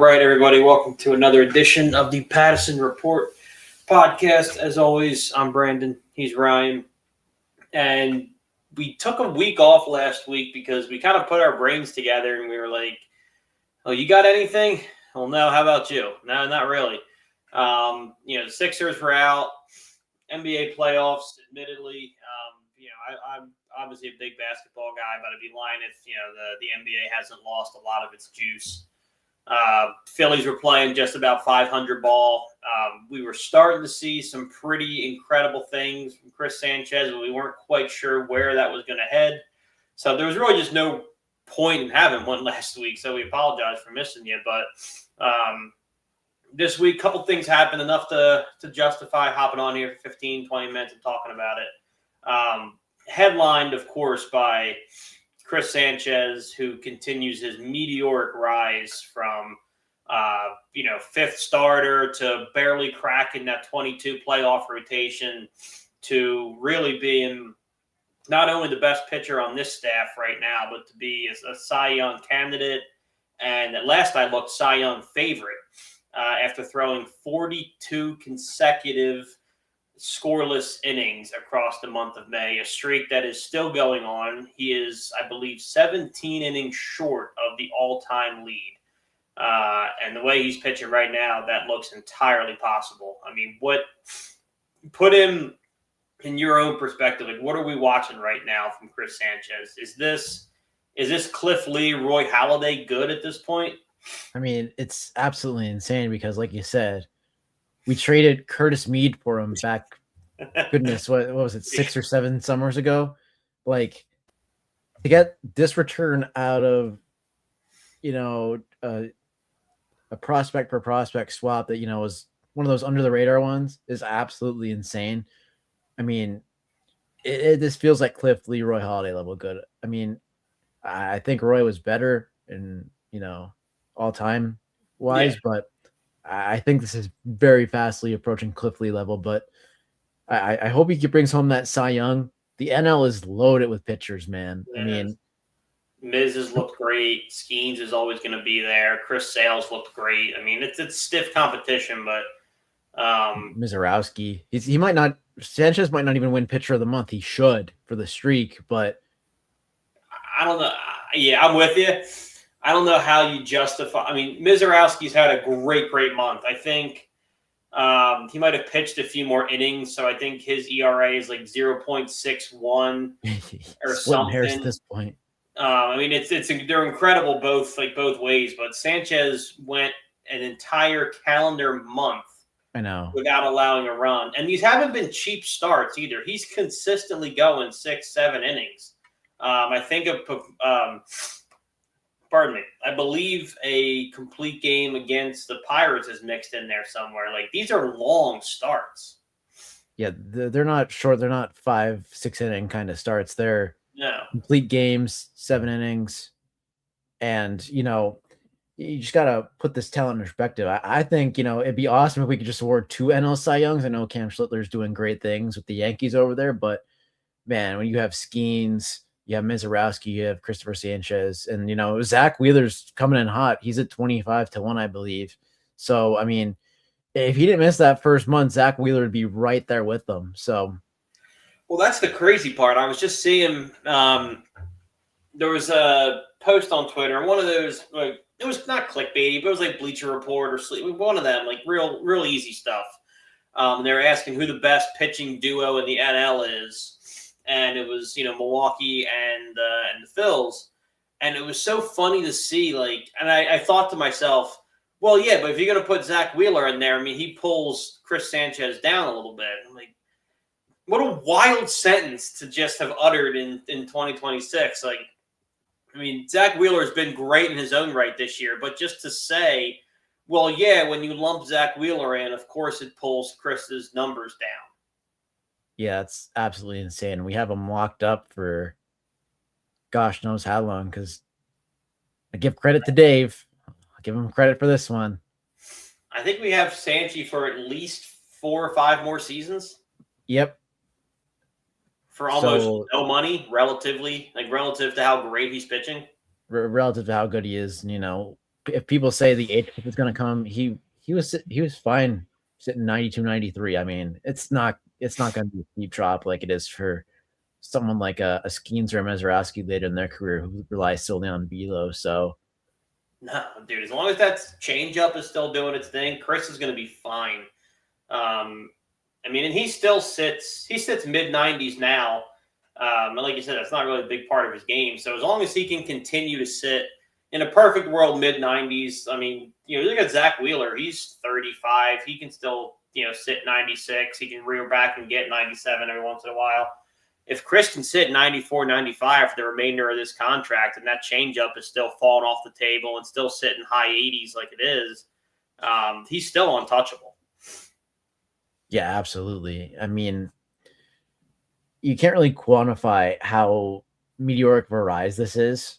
right, everybody. Welcome to another edition of the Patterson Report podcast. As always, I'm Brandon. He's Ryan. And we took a week off last week because we kind of put our brains together and we were like, oh, you got anything? Well, no. How about you? No, not really. The Sixers were out. NBA playoffs, admittedly. I'm obviously a big basketball guy, but I'd be lying if, the NBA hasn't lost a lot of its juice. Phillies were playing just about 500 ball. We were starting to see some pretty incredible things from Chris Sanchez, but we weren't quite sure where that was going to head. So there was really just no point in having one last week. So we apologize for missing you. But this week, a couple things happened, enough to justify hopping on here for 15, 20 minutes and talking about it. Headlined, of course, by Chris Sanchez, who continues his meteoric rise from, fifth starter to barely cracking that 22 playoff rotation to really being not only the best pitcher on this staff right now, but to be a Cy Young candidate. And at last I looked, Cy Young favorite after throwing 42 consecutive scoreless innings across the month of May, a streak that is still going on. He is, I believe, 17 innings short of the all-time lead. And the way he's pitching right now, that looks entirely possible. I mean, put him in your own perspective, like what are we watching right now from Chris Sanchez? Is this Cliff Lee, Roy Halladay good at this point? I mean, it's absolutely insane because, like you said, we traded Curtis Mead for him back, goodness, what was it, 6 or 7 summers ago? Like, to get this return out of, a prospect for prospect swap that, was one of those under the radar ones is absolutely insane. I mean, this feels like Cliff Lee, Roy Halladay level good. I mean, I think Roy was better in, all time wise, but I think this is very fastly approaching Cliff Lee level, but I hope he brings home that Cy Young. The NL is loaded with pitchers, man. Yeah. I mean, Miz has looked great. Skeens is always going to be there. Chris Sale's looked great. I mean, it's stiff competition, but Mizorowski, he might not. Sanchez might not even win pitcher of the month. He should for the streak, but I don't know. Yeah, I'm with you. I don't know how you justify. I mean, Mizorowski's had a great month. I think he might have pitched a few more innings, so I think his ERA is like 0.61 or something. Hairs at this point. I mean, they're incredible both ways, but Sanchez went an entire calendar month. I know, without allowing a run, and these haven't been cheap starts either. He's consistently going 6-7 innings. I think I believe a complete game against the Pirates is mixed in there somewhere. Like, these are long starts. Yeah, they're not short. They're not 5-6 inning kind of starts. They're complete games, 7 innings. And, you just got to put this talent in perspective. I think, it'd be awesome if we could just award 2 NL Cy Youngs. I know Cam Schlittler's doing great things with the Yankees over there, but, man, when you have Skeens, you have Mizorowski, you have Christopher Sanchez, and, Zach Wheeler's coming in hot. He's at 25-1, I believe. So, I mean, if he didn't miss that first month, Zach Wheeler would be right there with them. So, well, that's the crazy part. I was just seeing there was a post on Twitter, and one of those, like, it was not clickbaity, but it was like Bleacher Report or one of them, like real easy stuff. They were asking who the best pitching duo in the NL is, and it was Milwaukee and the Phils, and it was so funny to see. Like, and I thought to myself, well, yeah, but if you're gonna put Zach Wheeler in there, I mean, he pulls Chris Sanchez down a little bit. I'm like, what a wild sentence to just have uttered in 2026. Like, I mean, Zach Wheeler has been great in his own right this year, but just to say, well, yeah, when you lump Zach Wheeler in, of course it pulls Chris's numbers down. Yeah, it's absolutely insane. We have him locked up for gosh knows how long, because I give credit to Dave. I'll give him credit for this one. I think we have Sanchy for at least 4 or 5 more seasons. Yep. For almost no money, relative to how great he's pitching. Relative to how good he is, if people say the age is going to come, he was fine sitting 92, 93. I mean, it's not going to be a steep drop like it is for someone like a Skeens or a Mazeroski later in their career who relies solely on velo. So, no, dude, as long as that changeup is still doing its thing, Chris is going to be fine. I mean, and he sits mid 90s now. And like you said, that's not really a big part of his game. So as long as he can continue to sit in a perfect world, mid 90s, I mean, look at Zach Wheeler. He's 35. He can still, sit 96. He can rear back and get 97 every once in a while. If Chris can sit 94, 95 for the remainder of this contract, and that changeup is still falling off the table and still sitting high 80s like it is, he's still untouchable. Yeah, absolutely. I mean, you can't really quantify how meteoric of a rise this is.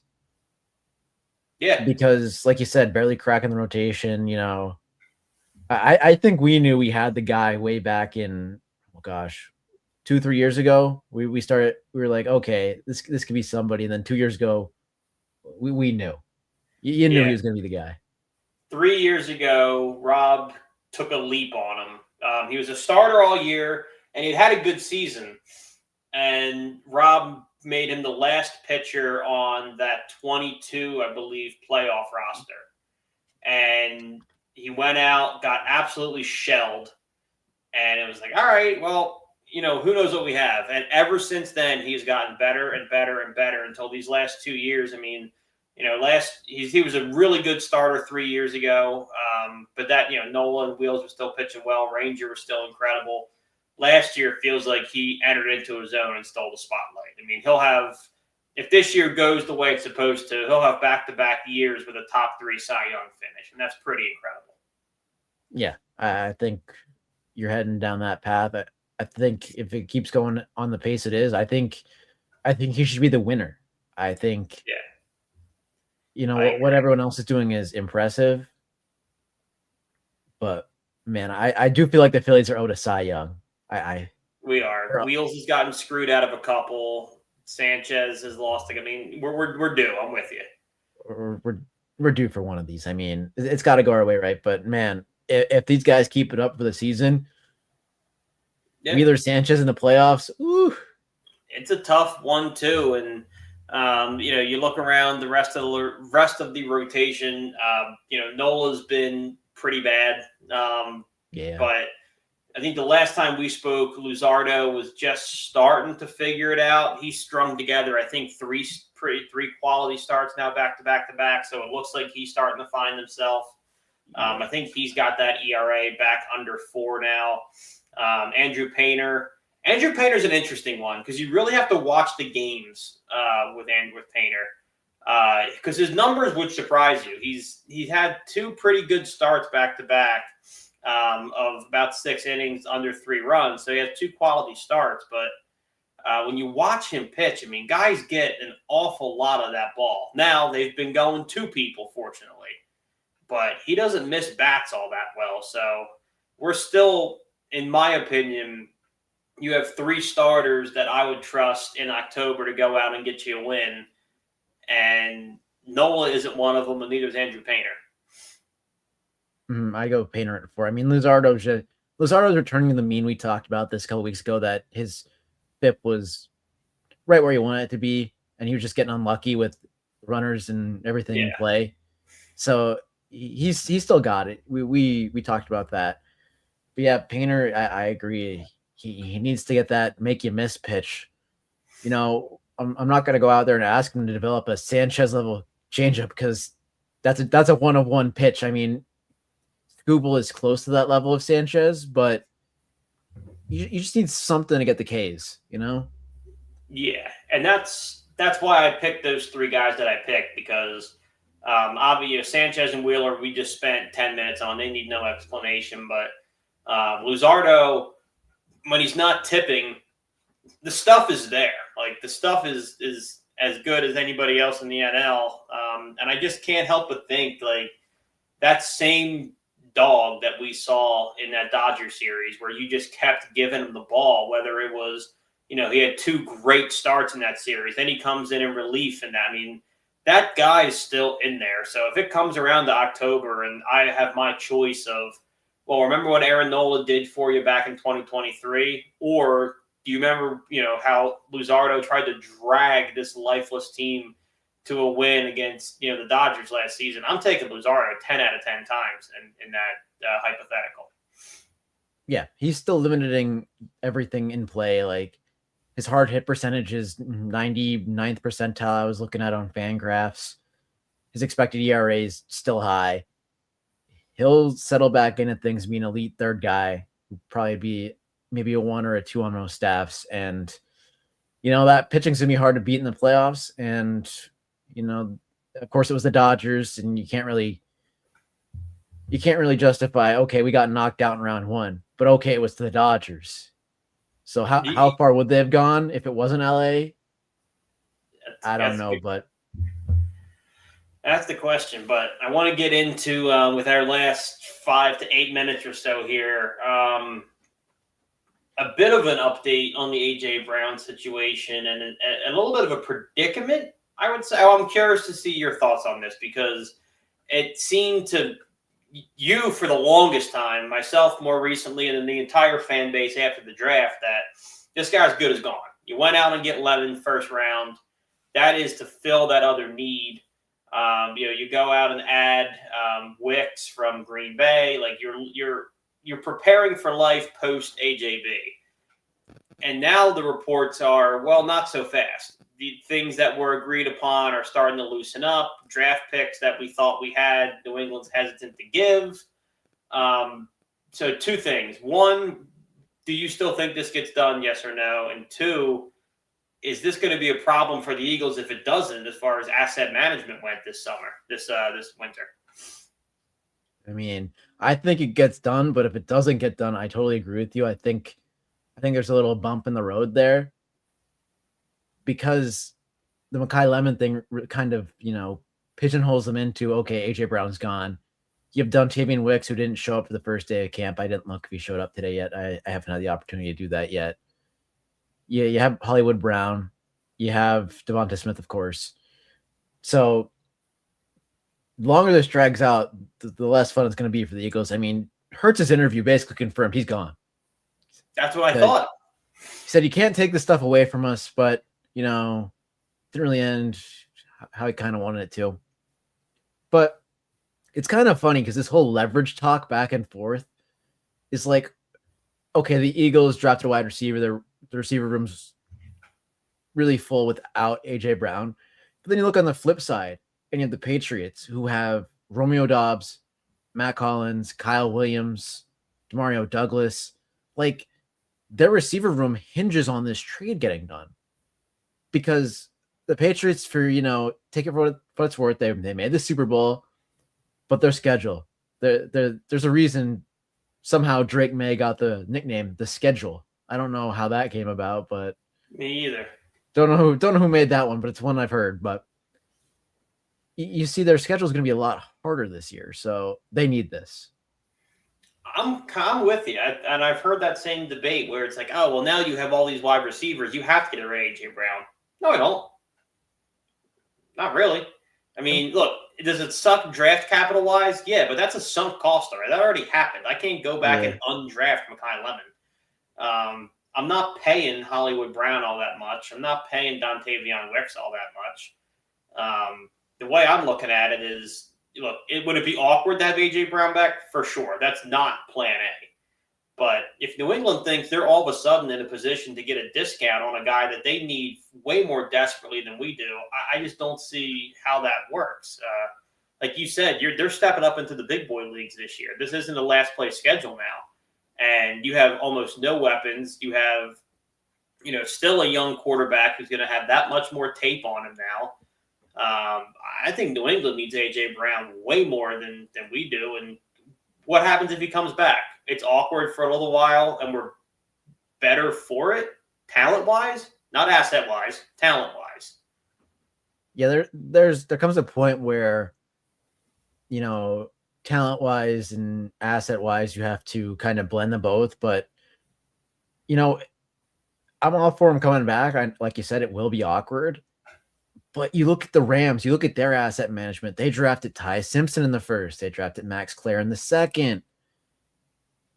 Yeah. Because, like you said, barely cracking the rotation, I think we knew we had the guy way back in, 2-3 years ago. We were like, okay, this could be somebody. And then 2 years ago, we knew. You knew he was going to be the guy. 3 years ago, Rob took a leap on him. He was a starter all year, and he'd had a good season. And Rob made him the last pitcher on that 22, I believe, playoff roster. And he went out, got absolutely shelled. And it was like, all right, well, who knows what we have. And ever since then, he's gotten better and better and better until these last 2 years. I mean, he was a really good starter 3 years ago. But that, Nola and Wheels were still pitching well. Ranger was still incredible. Last year, it feels like he entered into his own and stole the spotlight. I mean, he'll have, if this year goes the way it's supposed to, he'll have back-to-back years with a top 3 Cy Young finish. And that's pretty incredible. Yeah, I think you're heading down that path. I think if it keeps going on the pace it is, I think he should be the winner. I think, what everyone else is doing is impressive. But, man, I do feel like the Phillies are owed a Cy Young. We are. Wheels has gotten screwed out of a couple. Sanchez has lost. I mean, we're due. I'm with you. We're due for one of these. I mean, it's got to go our way, right? But man, if these guys keep it up for the season, Wheeler, Sanchez in the playoffs, ooh, it's a tough one too. And you look around the rest of the rotation. Nola's been pretty bad. But I think the last time we spoke, Luzardo was just starting to figure it out. He strung together, I think, three quality starts now back to back. So it looks like he's starting to find himself. I think he's got that ERA back under 4 now. Andrew Painter. Andrew Painter's an interesting one because you really have to watch the games with Painter because his numbers would surprise you. He's had 2 pretty good starts back to back. Of about 6 innings, under 3 runs. So he has 2 quality starts. But when you watch him pitch, I mean, guys get an awful lot of that ball. Now, they've been going to people, fortunately. But he doesn't miss bats all that well. So we're still, in my opinion, you have 3 starters that I would trust in October to go out and get you a win. And Nola isn't one of them, and neither is Andrew Painter. I go Painter at 4. I mean, Luzardo's returning to the mean. We talked about this a couple weeks ago that his FIP was right where he wanted it to be, and he was just getting unlucky with runners and everything in play. So he's still got it. We talked about that. But yeah, Painter, I agree. He needs to get that make you miss pitch. I'm not going to go out there and ask him to develop a Sanchez level changeup because that's a 1-of-1 pitch. I mean, Google is close to that level of Sanchez, but you just need something to get the Ks, Yeah, and that's why I picked those 3 guys that I picked because obviously Sanchez and Wheeler we just spent 10 minutes on. They need no explanation, but Luzardo, when he's not tipping, the stuff is there. Like the stuff is as good as anybody else in the NL, and I just can't help but think like that same dog that we saw in that Dodger series where you just kept giving him the ball, whether it was, he had 2 great starts in that series. Then he comes in relief. And I mean, that guy is still in there. So if it comes around to October and I have my choice of, well, remember what Aaron Nola did for you back in 2023? Or do you remember, how Luzardo tried to drag this lifeless team to a win against, the Dodgers last season? I'm taking Luzardo 10 out of 10 times in that hypothetical. Yeah, he's still limiting everything in play. Like his hard hit percentage is 99th percentile. I was looking at on Fangraphs. His expected ERA is still high. He'll settle back in at things, be an elite third guy, probably be maybe a 1 or a 2 on most staffs. And, that pitching's going to be hard to beat in the playoffs. And, of course it was the Dodgers, and you can't really justify, okay, we got knocked out in round 1, but okay, it was to the Dodgers. So how far would they have gone if it wasn't LA? I don't know, but that's the question. But I want to get into with our last 5 to 8 minutes or so here, a bit of an update on the AJ Brown situation and a little bit of a predicament, I would say. I'm curious to see your thoughts on this, because it seemed to you for the longest time, myself more recently, and then the entire fan base after the draft, that this guy's good as gone. You went out and get Levin in the first round. That is to fill that other need. You go out and add Wicks from Green Bay. Like you're preparing for life post AJB. And now the reports are, well, not so fast. The things that were agreed upon are starting to loosen up. Draft picks that we thought we had, New England's hesitant to give. So 2 things. 1, do you still think this gets done, yes or no? And 2, is this going to be a problem for the Eagles if it doesn't, as far as asset management went this winter? I mean, I think it gets done, but if it doesn't get done, I totally agree with you. I think there's a little bump in the road there, because the Makai Lemon thing kind of, pigeonholes them into, okay, AJ Brown's gone. You have Dontavian Wicks, who didn't show up for the first day of camp. I didn't look if he showed up today yet. I haven't had the opportunity to do that yet. Yeah, you have Hollywood Brown. You have Devonta Smith, of course. So the longer this drags out, the less fun it's going to be for the Eagles. I mean, Hurts's interview basically confirmed he's gone. That's what I thought. He said, you can't take this stuff away from us, but, didn't really end how he kind of wanted it to. But it's kind of funny because this whole leverage talk back and forth is like, okay, the Eagles drafted a wide receiver. The receiver room's really full without AJ Brown. But then you look on the flip side, and you have the Patriots, who have Romeo Doubs, Matt Collins, Kyle Williams, Demario Douglas. Like, their receiver room hinges on this trade getting done, because the Patriots, for, take it for what it's worth, they made the Super Bowl, but their schedule, there's a reason somehow Drake May got the nickname The Schedule. I don't know how that came about, but me either. Don't know who made that one, but it's one I've heard. But you see, their schedule is going to be a lot harder this year, so they need this. I'm with you, and I've heard that same debate where it's like, oh, well, now you have all these wide receivers, you have to get rid of AJ Brown. No, I don't. Not really. I mean, look, does it suck draft capital wise? Yeah, but that's a sunk cost already. That already happened. I can't go back and undraft Makai Lemon. I'm not paying Hollywood Brown all that much. I'm not paying Dontavian Wicks all that much. The way I'm looking at it is, look, would it be awkward to have AJ Brown back? For sure. That's not plan A. But if New England thinks they're all of a sudden in a position to get a discount on a guy that they need way more desperately than we do, I just don't see how that works. Like you said, they're stepping up into the big boy leagues this year. This isn't a last place schedule now. And you have almost no weapons. You have, still a young quarterback who's going to have that much more tape on him now. I think New England needs A.J. Brown way more than we do. And what happens if he comes back? It's awkward for a little while, and we're better for it, talent-wise, not asset-wise, talent-wise. Yeah, there comes a point where, talent-wise and asset-wise, you have to kind of blend them both. But, I'm all for him coming back. Like you said, it will be awkward. But you look at the Rams, you look at their asset management. They drafted Ty Simpson in the first. They drafted Max Clare in the second.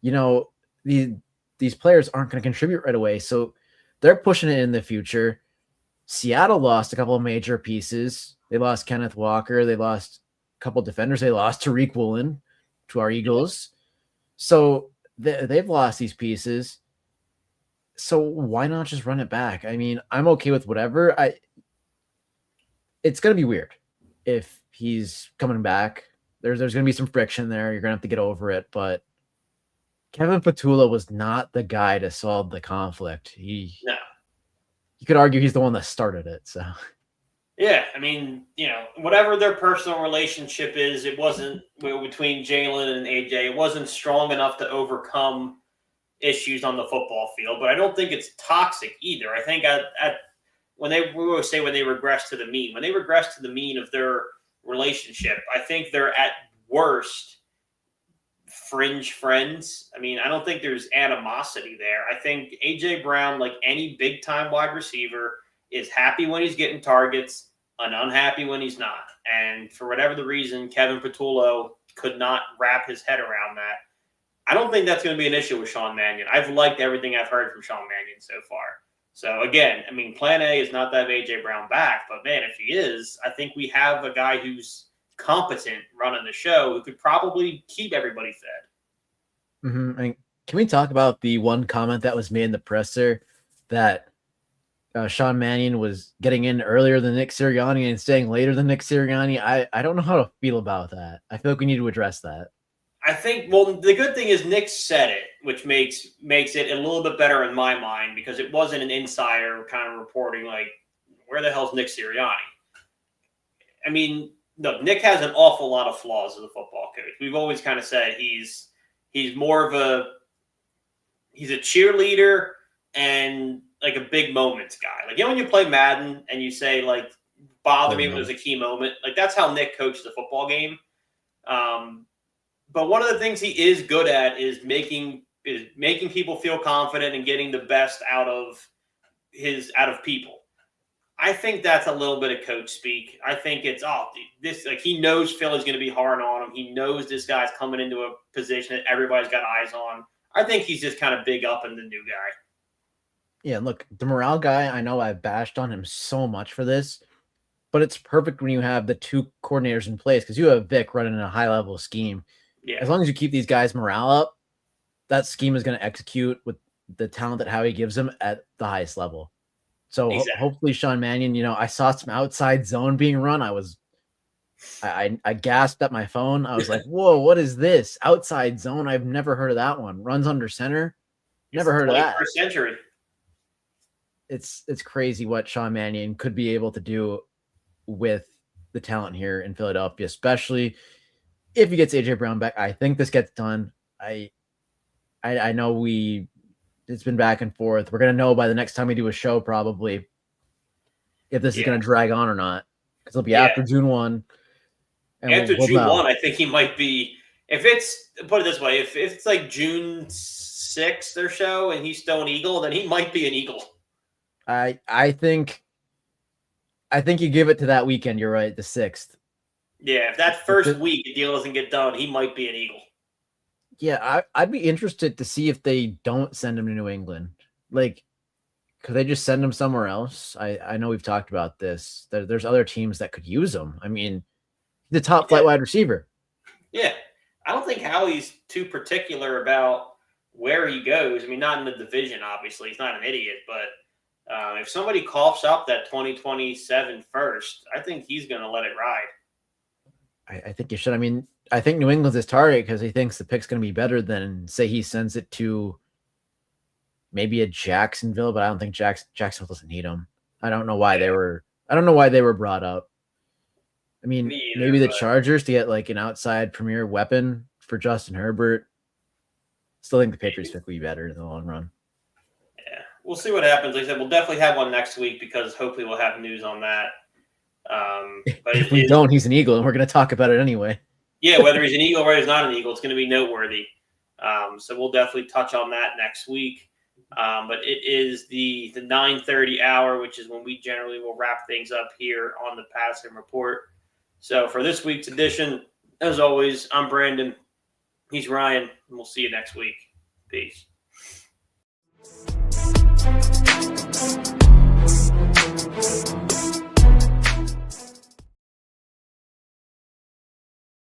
You know, these players aren't going to contribute right away. So they're pushing it in the future. Seattle lost a couple of major pieces. They lost Kenneth Walker. They lost a couple of defenders. They lost Tariq Woolen to our Eagles. So they've lost these pieces. So why not just run it back? I mean, I'm okay with whatever. It's going to be weird if he's coming back. There's going to be some friction there. You're going to have to get over it. But Kevin Patullo was not the guy to solve the conflict. You could argue he's the one that started it. So, yeah, I mean, whatever their personal relationship is, it wasn't between Jalen and AJ. It wasn't strong enough to overcome issues on the football field. But I don't think it's toxic either. I think we always say when they regress to the mean. When they regress to the mean of their relationship, I think they're at worst fringe friends. I mean, I don't think there's animosity there. I think A.J. Brown, like any big-time wide receiver, is happy when he's getting targets and unhappy when he's not. And for whatever the reason, Kevin Patullo could not wrap his head around that. I don't think that's going to be an issue with Sean Mannion. I've liked everything I've heard from Sean Mannion so far. So, again, I mean, plan A is not to have A.J. Brown back, but, man, if he is, I think we have a guy who's competent running the show who could probably keep everybody fed. Mm-hmm. And can we talk about the one comment that was made in the presser that Sean Mannion was getting in earlier than Nick Sirianni and staying later than Nick Sirianni? I don't know how to feel about that. I feel like we need to address that. I think, well, the good thing is Nick said it, which makes it a little bit better in my mind because it wasn't an insider kind of reporting like, where the hell's Nick Sirianni? I mean, no, Nick has an awful lot of flaws as a football coach. We've always kind of said he's more of he's a cheerleader and like a big moments guy. Like, when you play Madden and you say like, bother me when there's a key moment, like that's how Nick coaches the football game. But one of the things he is good at is making people feel confident and getting the best out of people. I think that's a little bit of coach speak. I think it's he knows Philly's going to be hard on him. He knows this guy's coming into a position that everybody's got eyes on. I think he's just kind of big up in the new guy. Yeah, look, the morale guy, I know I bashed on him so much for this, but it's perfect when you have the two coordinators in place because you have Vic running a high-level scheme. Yeah. As long as you keep these guys' morale up, that scheme is going to execute with the talent that Howie gives them at the highest level. So hopefully Sean Mannion, I saw some outside zone being run. I gasped at my phone. I was like, whoa, what is this? Outside zone? I've never heard of that one. Runs under center? Never heard of that. 21st century. It's crazy what Sean Mannion could be able to do with the talent here in Philadelphia, especially if he gets AJ Brown back. I think this gets done. I know it's been back and forth. We're gonna know by the next time we do a show probably if this is gonna drag on or not, because it'll be after June 1. After June 1, I think he might be. If it's, put it this way, if it's like June 6th or so, and he's still an Eagle, then he might be an Eagle. I think you give it to that weekend. You're right, the 6th. Yeah, if that first week the deal doesn't get done, he might be an Eagle. Yeah, I'd be interested to see if they don't send him to New England. Like, could they just send him somewhere else? I know we've talked about this. There's other teams that could use him. I mean, he's the top flight wide receiver. Yeah, I don't think Howie's too particular about where he goes. I mean, not in the division, obviously. He's not an idiot, but if somebody coughs up that 2027 first, I think he's going to let it ride. I think you should. I mean, I think New England's his target because he thinks the pick's going to be better than, say, he sends it to maybe a Jacksonville, but I don't think Jacksonville doesn't need him. I don't know why they were brought up. I mean, maybe the Chargers to get like an outside premier weapon for Justin Herbert. Still think the Patriots pick will be better in the long run. Yeah, we'll see what happens. Like I said, we'll definitely have one next week because hopefully we'll have news on that. But if we don't, he's an Eagle, and we're going to talk about it anyway. Yeah, whether he's an Eagle or he's not an Eagle, it's going to be noteworthy. So we'll definitely touch on that next week. But it is the 9:30 hour, which is when we generally will wrap things up here on the Passing Report. So for this week's edition, as always, I'm Brandon. He's Ryan, and we'll see you next week. Peace.